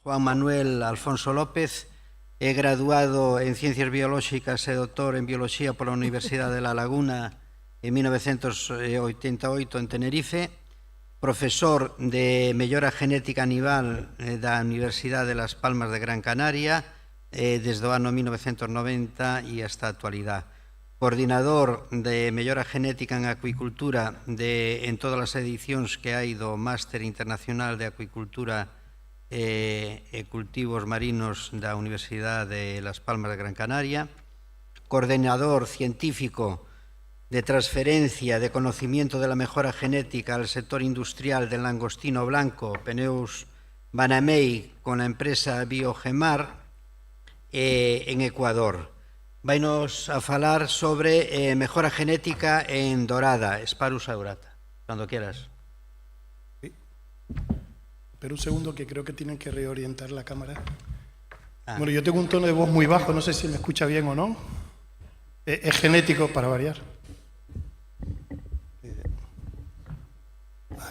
Juan Manuel Alfonso López. É graduado en Ciencias Biolóxicas e doutor en Bioloxía pola Universidade de La Laguna en 1988 en Tenerife, profesor de Mellora Genética Animal da Universidade de Las Palmas de Gran Canaria desde o ano 1990 e hasta a actualidade. Coordinador de Mellora Genética en Acuicultura en todas as edicións que hai do Máster Internacional de Acuicultura e Cultivos Marinos da Universidade de Las Palmas de Gran Canaria, coordinador científico de transferencia de conocimiento de la mejora genética al sector industrial del langostino blanco Peneus Banamey con la empresa Biogemar en Ecuador. Vainos a falar sobre mejora genética en dorada, Sparus aurata, cuando quieras. Pero un segundo, que creo que tienen que reorientar la cámara. Bueno, yo tengo un tono de voz muy bajo, no sé si me escucha bien o no. Es genético, para variar.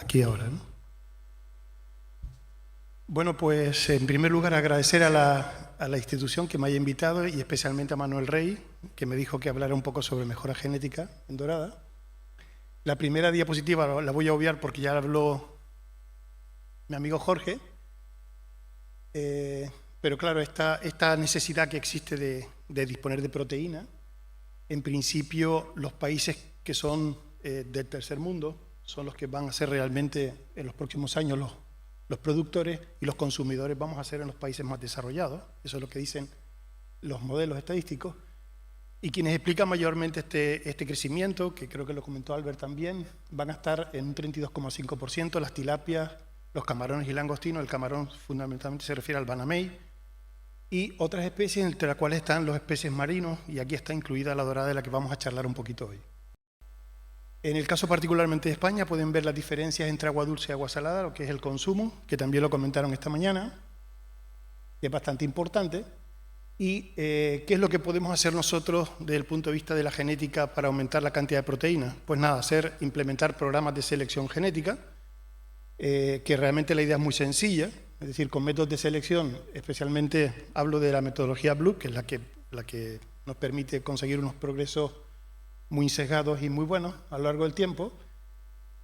Aquí ahora, ¿no? Bueno, pues en primer lugar agradecer a la institución que me haya invitado y especialmente a Manuel Rey, que me dijo que hablara un poco sobre mejora genética en dorada. La primera diapositiva la voy a obviar porque ya habló mi amigo Jorge, pero claro, esta necesidad que existe de disponer de proteína, en principio los países que son del tercer mundo son los que van a ser realmente en los próximos años los productores, y los consumidores vamos a ser en los países más desarrollados. Eso es lo que dicen los modelos estadísticos, y quienes explican mayormente este crecimiento, que creo que lo comentó Albert también, van a estar en un 32,5%, las tilapias, los camarones y langostinos. El camarón fundamentalmente se refiere al banamey, y otras especies entre las cuales están los peces marinos, y aquí está incluida la dorada de la que vamos a charlar un poquito hoy. En el caso particularmente de España pueden ver las diferencias entre agua dulce y agua salada, lo que es el consumo, que también lo comentaron esta mañana, que es bastante importante. Y ¿qué es lo que podemos hacer nosotros desde el punto de vista de la genética para aumentar la cantidad de proteínas? Pues nada, implementar programas de selección genética, que realmente la idea es muy sencilla, es decir, con métodos de selección, especialmente hablo de la metodología Blue, que es la que nos permite conseguir unos progresos muy sesgados y muy buenos a lo largo del tiempo.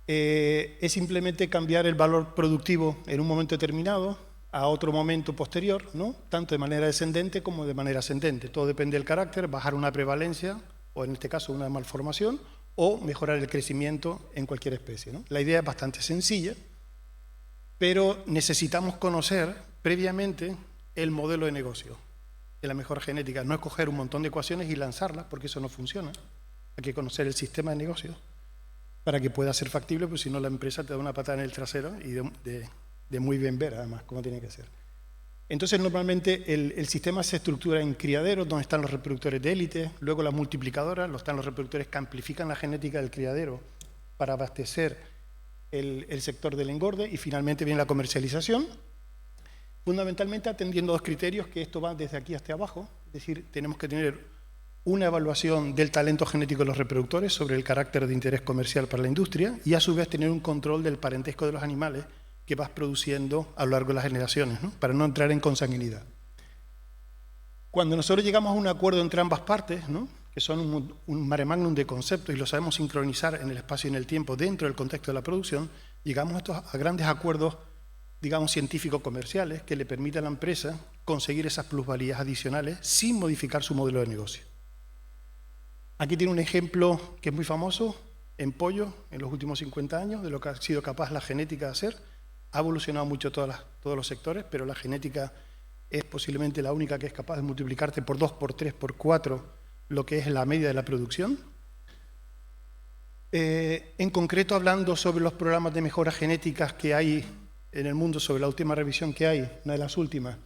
Es simplemente cambiar el valor productivo en un momento determinado a otro momento posterior, ¿no? Tanto de manera descendente como de manera ascendente. Todo depende del carácter, bajar una prevalencia, o en este caso una malformación, o mejorar el crecimiento en cualquier especie, ¿no? La idea es bastante sencilla, pero necesitamos conocer previamente el modelo de negocio de la mejora genética. No es coger un montón de ecuaciones y lanzarlas, porque eso no funciona. Hay que conocer el sistema de negocio para que pueda ser factible, pues si no la empresa te da una patada en el trasero, y de muy bien ver además cómo tiene que ser. Entonces normalmente el sistema se estructura en criaderos, donde están los reproductores de élite, luego las multiplicadoras, están los reproductores que amplifican la genética del criadero para abastecer el sector del engorde, y finalmente viene la comercialización, fundamentalmente atendiendo dos criterios, que esto va desde aquí hasta abajo. Es decir, tenemos que tener una evaluación del talento genético de los reproductores sobre el carácter de interés comercial para la industria, y a su vez tener un control del parentesco de los animales que vas produciendo a lo largo de las generaciones, ¿no? Para no entrar en consanguinidad. Cuando nosotros llegamos a un acuerdo entre ambas partes, ¿no? Que son un mare magnum de conceptos y lo sabemos sincronizar en el espacio y en el tiempo dentro del contexto de la producción, llegamos a grandes acuerdos, digamos, científico-comerciales, que le permiten a la empresa conseguir esas plusvalías adicionales sin modificar su modelo de negocio. Aquí tiene un ejemplo que es muy famoso en pollo en los últimos 50 años, de lo que ha sido capaz la genética de hacer. Ha evolucionado mucho todos los sectores, pero la genética es posiblemente la única que es capaz de multiplicarte por 2, por 3, por 4 lo que es la media de la producción. En concreto, hablando sobre los programas de mejoras genéticas que hay en el mundo, sobre la última revisión que hay, una de las últimas,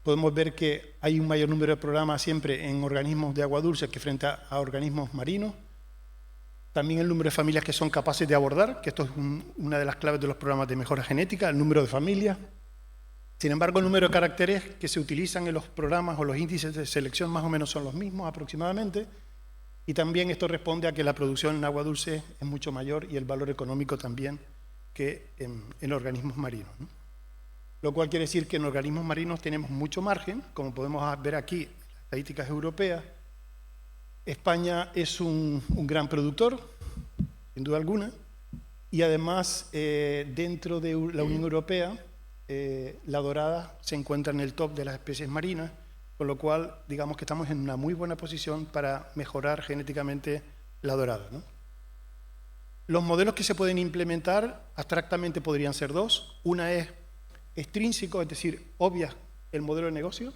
podemos ver que hay un mayor número de programas siempre en organismos de agua dulce que frente a organismos marinos. También el número de familias que son capaces de abordar, que esto es una de las claves de los programas de mejora genética, el número de familias. Sin embargo, el número de caracteres que se utilizan en los programas o los índices de selección más o menos son los mismos aproximadamente, y también esto responde a que la producción en agua dulce es mucho mayor y el valor económico también que en organismos marinos, ¿no? lo cual quiere decir que en organismos marinos tenemos mucho margen, como podemos ver aquí en las estadísticas europeas. España es un gran productor, sin duda alguna, y además dentro de la Unión Europea la dorada se encuentra en el top de las especies marinas, con lo cual digamos que estamos en una muy buena posición para mejorar genéticamente la dorada, ¿no? Los modelos que se pueden implementar abstractamente podrían ser dos. Una es extrínseco, es decir, obvias el modelo de negocio,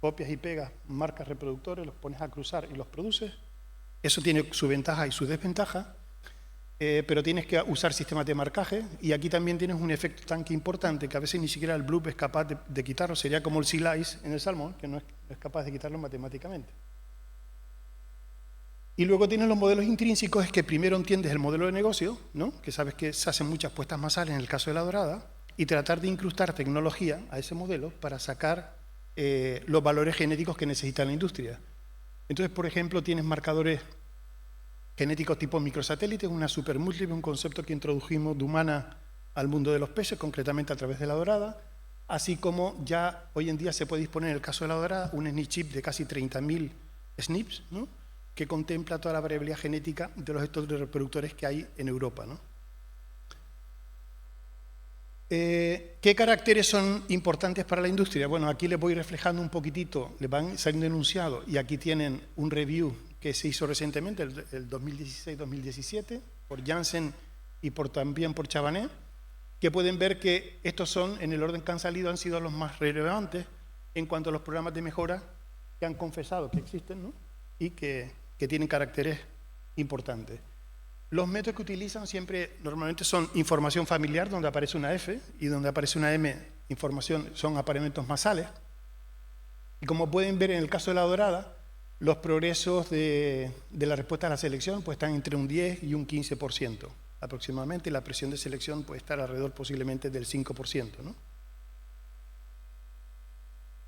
copias y pegas marcas reproductores, los pones a cruzar y los produces. Eso tiene su ventaja y su desventaja, pero tienes que usar sistemas de marcaje, y aquí también tienes un efecto tanque importante que a veces ni siquiera el bloop es capaz de quitarlo. Sería como el sea lice en el salmón, que no es capaz de quitarlo matemáticamente. Y luego tienes los modelos intrínsecos, es que primero entiendes el modelo de negocio, ¿no? Que sabes que se hacen muchas puestas masales en el caso de la dorada, y tratar de incrustar tecnología a ese modelo para sacar los valores genéticos que necesita la industria. Entonces, por ejemplo, tienes marcadores genéticos tipo microsatélites, una supermúltiple, un concepto que introdujimos de humana al mundo de los peces, concretamente a través de la dorada, así como ya hoy en día se puede disponer en el caso de la dorada un SNP chip de casi 30.000 SNPs, ¿no? Que contempla toda la variabilidad genética de los estados reproductores que hay en Europa, ¿no? ¿Qué caracteres son importantes para la industria? Bueno, aquí les voy reflejando un poquitito, les van saliendo enunciados, y aquí tienen un review que se hizo recientemente, el 2016-2017, por Janssen y también por Chabanet, que pueden ver que estos son, en el orden que han salido, han sido los más relevantes en cuanto a los programas de mejora que han confesado que existen, ¿no? Y que tienen caracteres importantes. Los métodos que utilizan siempre, normalmente son información familiar, donde aparece una F, y donde aparece una M, información, son apareamientos masales. Y como pueden ver en el caso de la dorada, los progresos de la respuesta a la selección pues están entre un 10 y un 15% aproximadamente, y la presión de selección puede estar alrededor posiblemente del 5%, ¿no?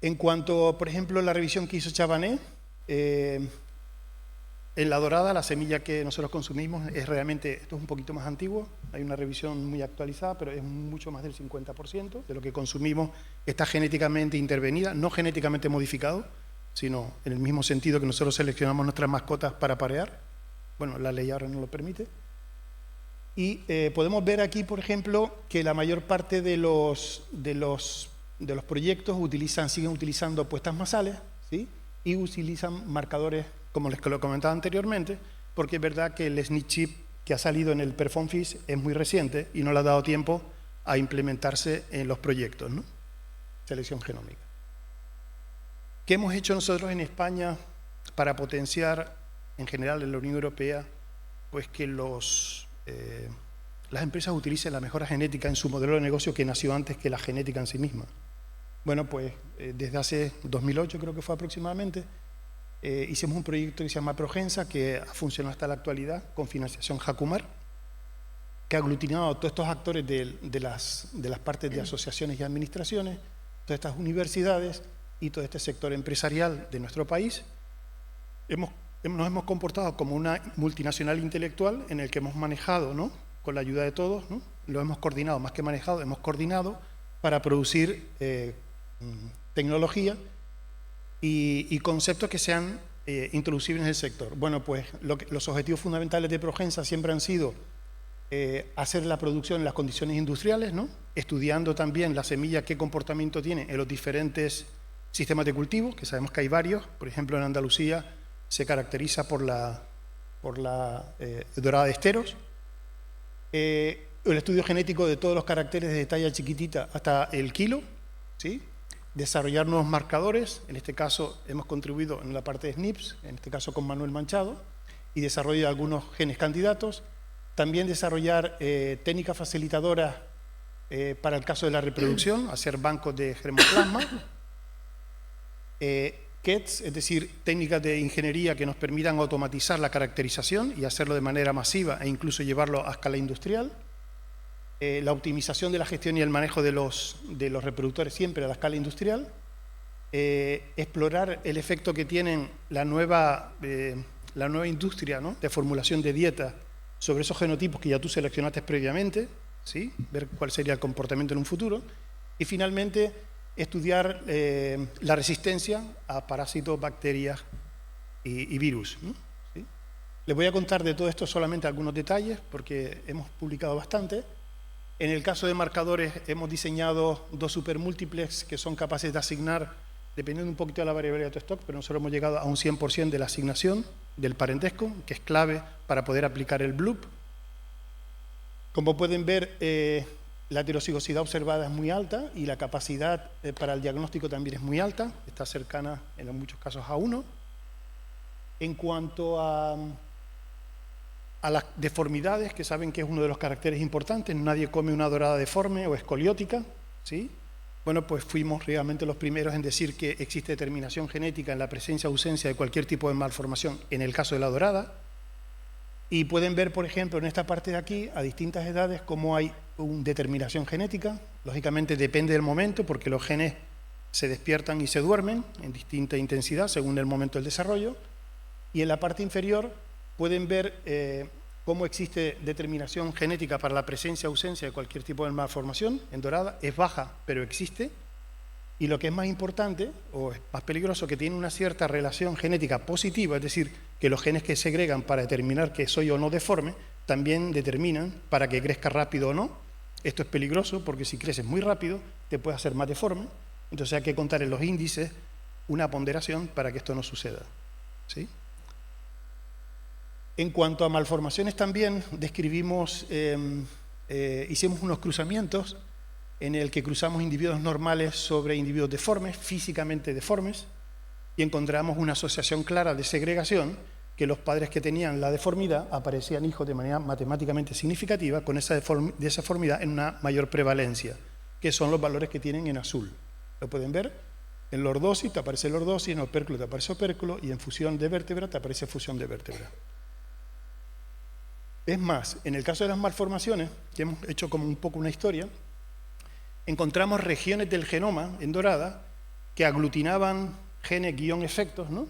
En cuanto, por ejemplo, a la revisión que hizo Chabanet, en la dorada, la semilla que nosotros consumimos es realmente, esto es un poquito más antiguo, hay una revisión muy actualizada, pero es mucho más del 50% de lo que consumimos está genéticamente intervenida, no genéticamente modificado, sino en el mismo sentido que nosotros seleccionamos nuestras mascotas para parear. Bueno, la ley ahora no lo permite. Y podemos ver aquí, por ejemplo, que la mayor parte de los proyectos siguen utilizando puestas masales, ¿sí? Y utilizan marcadores, como les lo comentaba anteriormente, porque es verdad que el SNP chip que ha salido en el Performfish es muy reciente y no le ha dado tiempo a implementarse en los proyectos, ¿no? Selección genómica. ¿Qué hemos hecho nosotros en España para potenciar, en general en la Unión Europea, pues que las empresas utilicen la mejora genética en su modelo de negocio que nació antes que la genética en sí misma? Bueno, pues desde hace 2008 creo que fue aproximadamente, hicimos un proyecto que se llama Progensa, que ha funcionado hasta la actualidad con financiación Jacumar, que ha aglutinado a todos estos actores de las partes de asociaciones y administraciones, todas estas universidades y todo este sector empresarial de nuestro país. Nos hemos comportado como una multinacional intelectual en el que hemos manejado, ¿no? Con la ayuda de todos, ¿no? Lo hemos coordinado, más que manejado, hemos coordinado para producir tecnología y conceptos que sean introducibles en el sector. Bueno, pues los objetivos fundamentales de Progensa siempre han sido hacer la producción en las condiciones industriales, ¿no? Estudiando también la semilla, qué comportamiento tiene en los diferentes sistemas de cultivo, que sabemos que hay varios. Por ejemplo, en Andalucía se caracteriza por la dorada de esteros. El estudio genético de todos los caracteres desde talla chiquitita hasta el kilo, ¿sí? Desarrollar nuevos marcadores, en este caso hemos contribuido en la parte de SNPs, en este caso con Manuel Manchado, y desarrollo de algunos genes candidatos. También desarrollar técnicas facilitadoras para el caso de la reproducción, hacer bancos de germoplasma, KETs, es decir, técnicas de ingeniería que nos permitan automatizar la caracterización y hacerlo de manera masiva e incluso llevarlo a escala industrial. La optimización de la gestión y el manejo de los reproductores siempre a la escala industrial. Explorar el efecto que tienen la nueva industria, ¿no? De formulación de dieta sobre esos genotipos que ya tú seleccionaste previamente, ¿sí? Ver cuál sería el comportamiento en un futuro. Y finalmente, estudiar la resistencia a parásitos, bacterias y virus, ¿no? ¿Sí? Les voy a contar de todo esto solamente algunos detalles, porque hemos publicado bastante. En el caso de marcadores, hemos diseñado 2 supermúltiples que son capaces de asignar, dependiendo un poquito de la variabilidad de stock, pero nosotros hemos llegado a un 100% de la asignación del parentesco, que es clave para poder aplicar el BLUP. Como pueden ver, la heterocigosidad observada es muy alta y la capacidad para el diagnóstico también es muy alta, está cercana en muchos casos a 1. En cuanto a las deformidades, que saben que es uno de los caracteres importantes, nadie come una dorada deforme o escoliótica, ¿sí? Bueno, pues fuimos realmente los primeros en decir que existe determinación genética en la presencia o ausencia de cualquier tipo de malformación en el caso de la dorada. Y pueden ver, por ejemplo, en esta parte de aquí, a distintas edades, cómo hay una determinación genética. Lógicamente depende del momento, porque los genes se despiertan y se duermen en distinta intensidad según el momento del desarrollo. Y en la parte inferior pueden ver cómo existe determinación genética para la presencia o ausencia de cualquier tipo de malformación. En dorada es baja, pero existe. Y lo que es más importante, o es más peligroso, que tiene una cierta relación genética positiva, es decir, que los genes que segregan para determinar que soy o no deforme, también determinan para que crezca rápido o no. Esto es peligroso porque si creces muy rápido te puedes hacer más deforme. Entonces hay que contar en los índices una ponderación para que esto no suceda, ¿sí? En cuanto a malformaciones también describimos, hicimos unos cruzamientos en el que cruzamos individuos normales sobre individuos deformes, físicamente deformes, y encontramos una asociación clara de segregación, que los padres que tenían la deformidad aparecían hijos de manera matemáticamente significativa con esa deformidad en una mayor prevalencia, que son los valores que tienen en azul. Lo pueden ver, en lordosis te aparece lordosis, en opérculo te aparece opérculo, y en fusión de vértebra te aparece fusión de vértebra. Es más, en el caso de las malformaciones, que hemos hecho como un poco una historia, encontramos regiones del genoma en dorada que aglutinaban genes-efectos, ¿no?,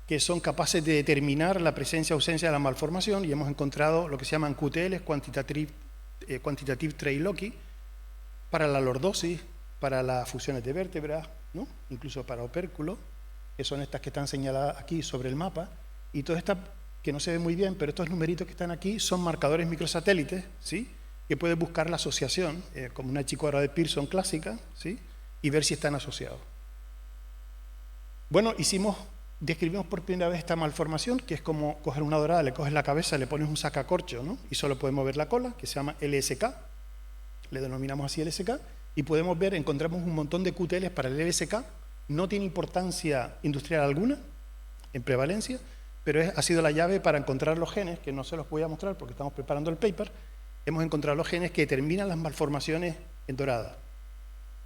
que son capaces de determinar la presencia o ausencia de la malformación, y hemos encontrado lo que se llaman QTLs, Quantitative Trait Loci, para la lordosis, para las fusiones de vértebras, ¿no?, incluso para opérculo, que son estas que están señaladas aquí sobre el mapa, y todas estas que no se ven muy bien, pero estos numeritos que están aquí son marcadores microsatélites, ¿sí?, que puedes buscar la asociación, como una chicuadra de Pearson clásica, ¿sí?, y ver si están asociados. Bueno, describimos por primera vez esta malformación, que es como coger una dorada, le coges la cabeza, le pones un sacacorcho, ¿no?, y solo podemos ver la cola, que se llama LSK, le denominamos así LSK, y podemos ver, encontramos un montón de QTLs para el LSK, no tiene importancia industrial alguna, en prevalencia, pero ha sido la llave para encontrar los genes, que no se los voy a mostrar porque estamos preparando el paper. Hemos encontrado los genes que determinan las malformaciones en dorada,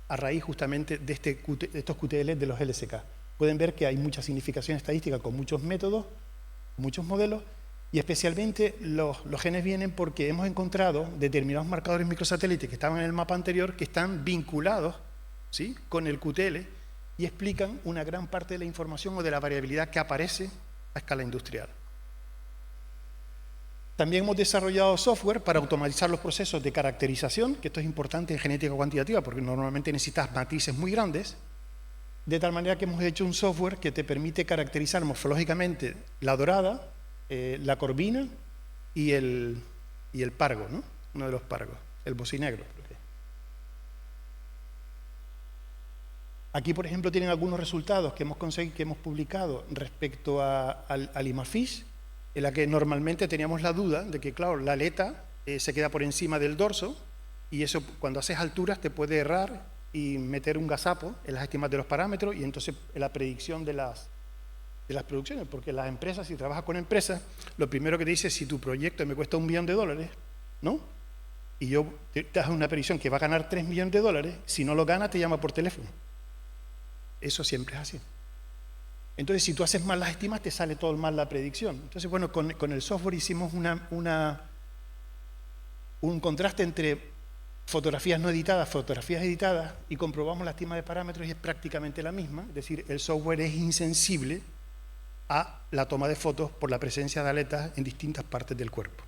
a raíz justamente de estos QTL de los LSK. Pueden ver que hay mucha significación estadística con muchos métodos, muchos modelos, y especialmente los genes vienen porque hemos encontrado determinados marcadores microsatélites que estaban en el mapa anterior que están vinculados, ¿sí?, con el QTL y explican una gran parte de la información o de la variabilidad que aparece a escala industrial. También hemos desarrollado software para automatizar los procesos de caracterización, que esto es importante en genética cuantitativa porque normalmente necesitas matices muy grandes, de tal manera que hemos hecho un software que te permite caracterizar morfológicamente la dorada, la corvina y el pargo, ¿no?, uno de los pargos, el bocinegro. Aquí, por ejemplo, tienen algunos resultados que hemos conseguido, que hemos publicado respecto al IMAFISH, en la que normalmente teníamos la duda de que, claro, la aleta se queda por encima del dorso, y eso cuando haces alturas te puede errar y meter un gazapo en las estimas de los parámetros, y entonces en la predicción de las producciones, porque las empresas, si trabajas con empresas, lo primero que te dice es: si tu proyecto me cuesta $1 millón, ¿no?, y yo te hago una predicción que va a ganar $3 millones, si no lo gana te llama por teléfono. Eso siempre es así. Entonces, si tú haces mal las estimas, te sale todo mal la predicción. Entonces, bueno, con el software hicimos un contraste entre fotografías no editadas, fotografías editadas, y comprobamos la estima de parámetros y es prácticamente la misma. Es decir, el software es insensible a la toma de fotos por la presencia de aletas en distintas partes del cuerpo.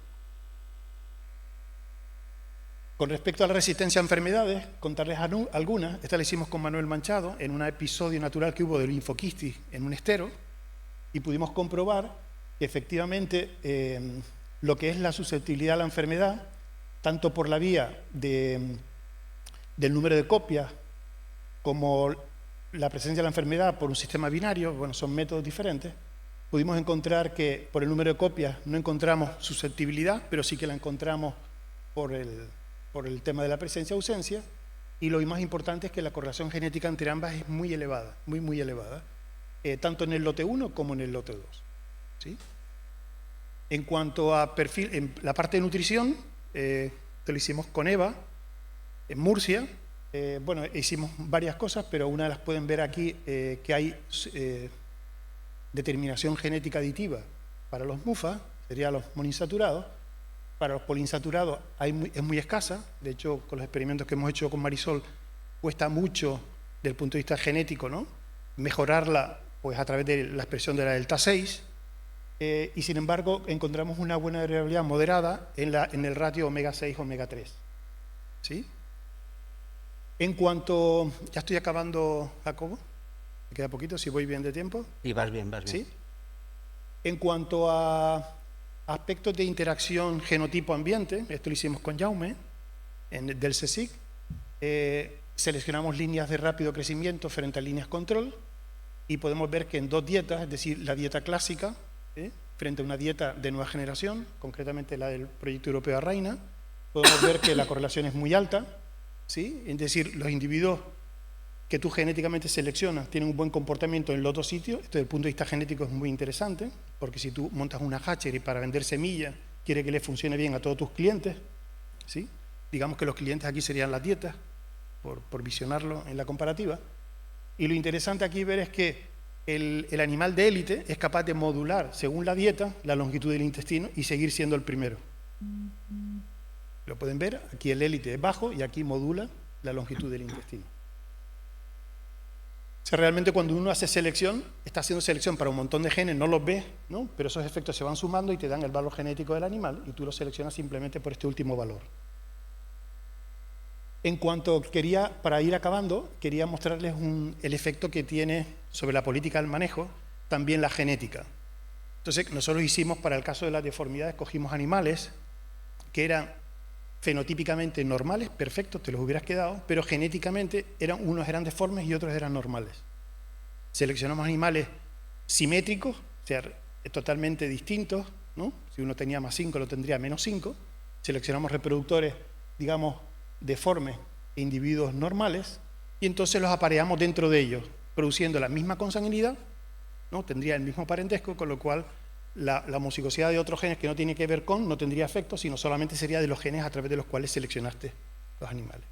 Con respecto a la resistencia a enfermedades, contarles algunas. Esta la hicimos con Manuel Manchado en un episodio natural que hubo de linfoquistis en un estero y pudimos comprobar que efectivamente lo que es la susceptibilidad a la enfermedad, tanto por la vía del número de copias como la presencia de la enfermedad por un sistema binario, bueno, son métodos diferentes, pudimos encontrar que por el número de copias no encontramos susceptibilidad, pero sí que la encontramos por el tema de la presencia-ausencia, y lo más importante es que la correlación genética entre ambas es muy elevada, muy elevada, tanto en el lote 1 como en el lote 2. ¿Sí? En cuanto a perfil, en la parte de nutrición, lo hicimos con Eva, en Murcia. Bueno, hicimos varias cosas, pero una de las pueden ver aquí, que hay determinación genética aditiva para los MUFA, serían los monoinsaturados. Para los poliinsaturados es muy escasa. De hecho, con los experimentos que hemos hecho con Marisol, cuesta mucho desde el punto de vista genético, ¿no?, mejorarla pues, a través de la expresión de la delta 6. Y sin embargo, encontramos una buena variabilidad moderada en el ratio omega 6, omega 3. ¿Sí? En cuanto... Ya estoy acabando, Jacobo. Me queda poquito, si voy bien de tiempo. Y vas bien, vas bien. ¿Sí? En cuanto a aspectos de interacción genotipo-ambiente, esto lo hicimos con Jaume, del CSIC, seleccionamos líneas de rápido crecimiento frente a líneas control y podemos ver que en dos dietas, es decir, la dieta clásica, frente a una dieta de nueva generación, concretamente la del proyecto europeo Arraina, podemos ver que la correlación es muy alta, ¿sí? Es decir, los individuos que tú genéticamente seleccionas tienen un buen comportamiento en los dos sitios. Esto desde el punto de vista genético es muy interesante, porque si tú montas una hatchery para vender semillas, quiere que le funcione bien a todos tus clientes, ¿sí? Digamos que los clientes aquí serían las dietas, por visionarlo en la comparativa. Y lo interesante aquí ver es que el animal de élite es capaz de modular, según la dieta, la longitud del intestino y seguir siendo el primero. Lo pueden ver, aquí el élite es bajo y aquí modula la longitud del intestino. O sea, realmente cuando uno hace selección, está haciendo selección para un montón de genes, no los ves, ¿no?, pero esos efectos se van sumando y te dan el valor genético del animal y tú lo seleccionas simplemente por este último valor. En cuanto para ir acabando, quería mostrarles el efecto que tiene sobre la política del manejo, también la genética. Entonces, nosotros hicimos, para el caso de las deformidades, cogimos animales que eran fenotípicamente normales, perfectos, te los hubieras quedado, pero genéticamente unos eran deformes y otros eran normales. Seleccionamos animales simétricos, o sea, totalmente distintos, ¿no? Si uno tenía +5, lo tendría -5. Seleccionamos reproductores, digamos, deformes e individuos normales, y entonces los apareamos dentro de ellos, produciendo la misma consanguinidad, ¿no? Tendría el mismo parentesco, con lo cual la homocigosidad de otros genes que no tiene que ver con, no tendría efecto, sino solamente sería de los genes a través de los cuales seleccionaste los animales.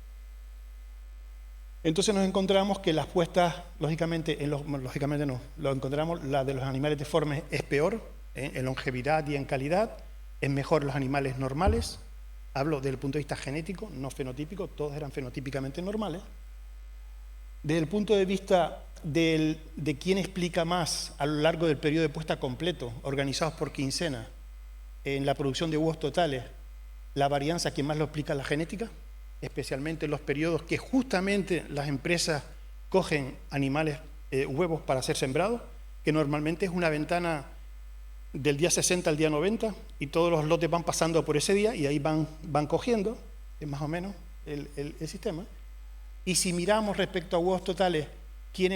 Entonces nos encontramos que las puestas, lógicamente lo encontramos, la de los animales deformes es peor, en longevidad y en calidad, es mejor los animales normales, hablo desde el punto de vista genético, no fenotípico, todos eran fenotípicamente normales. Desde el punto de vista de quién explica más a lo largo del periodo de puesta completo, organizados por quincena, en la producción de huevos totales, la varianza, ¿quién más lo explica? La genética, especialmente en los periodos que justamente las empresas cogen animales, huevos para ser sembrados, que normalmente es una ventana del día 60 al día 90, y todos los lotes van pasando por ese día y ahí van cogiendo, es más o menos el sistema. Y si miramos respecto a huevos totales, si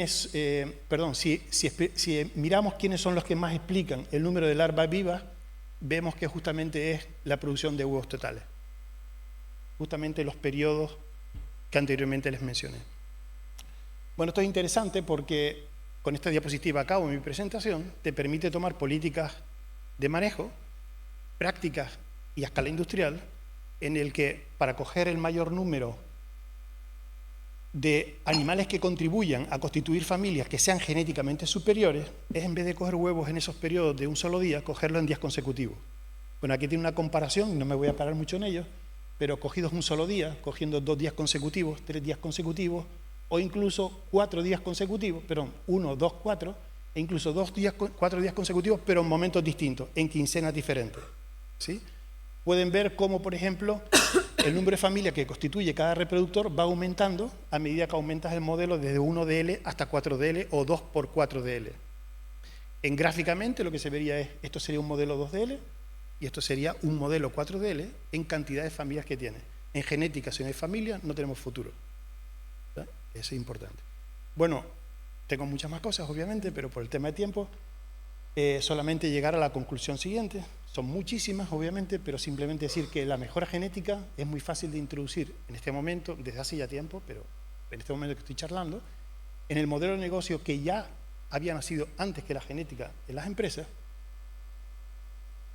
miramos quiénes son los que más explican el número de larvas vivas, vemos que justamente es la producción de huevos totales, justamente los periodos que anteriormente les mencioné. Bueno, esto es interesante porque con esta diapositiva acabo mi presentación, te permite tomar políticas de manejo, prácticas y a escala industrial, en el que para coger el mayor número de animales que contribuyan a constituir familias que sean genéticamente superiores, es, en vez de coger huevos en esos periodos de un solo día, cogerlos en días consecutivos. Bueno, aquí tiene una comparación, no me voy a parar mucho en ello, pero cogidos un solo día, cogiendo 2 días consecutivos, 3 días consecutivos, o incluso 4 días consecutivos, 1, 2, 4, e incluso 4 días consecutivos, pero en momentos distintos, en quincenas diferentes, ¿sí? Pueden ver cómo, por ejemplo, el número de familias que constituye cada reproductor va aumentando a medida que aumentas el modelo desde 1DL hasta 4DL o 2x4DL. Gráficamente lo que se vería es, esto sería un modelo 2DL y esto sería un modelo 4DL en cantidad de familias que tiene. En genética, si no hay familia, no tenemos futuro. ¿Verdad? Eso es importante. Bueno, tengo muchas más cosas, obviamente, pero por el tema de tiempo, solamente llegar a la conclusión siguiente. Son muchísimas, obviamente, pero simplemente decir que la mejora genética es muy fácil de introducir en este momento, desde hace ya tiempo, pero en este momento que estoy charlando, en el modelo de negocio que ya había nacido antes que la genética en las empresas,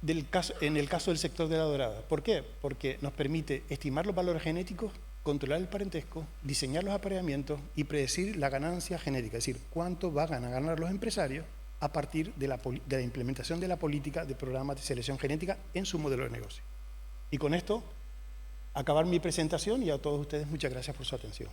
en el caso del sector de la dorada. ¿Por qué? Porque nos permite estimar los valores genéticos, controlar el parentesco, diseñar los apareamientos y predecir la ganancia genética, es decir, cuánto van a ganar los empresarios a partir de la implementación de la política de programas de selección genética en su modelo de negocio. Y con esto, acabar mi presentación y a todos ustedes muchas gracias por su atención.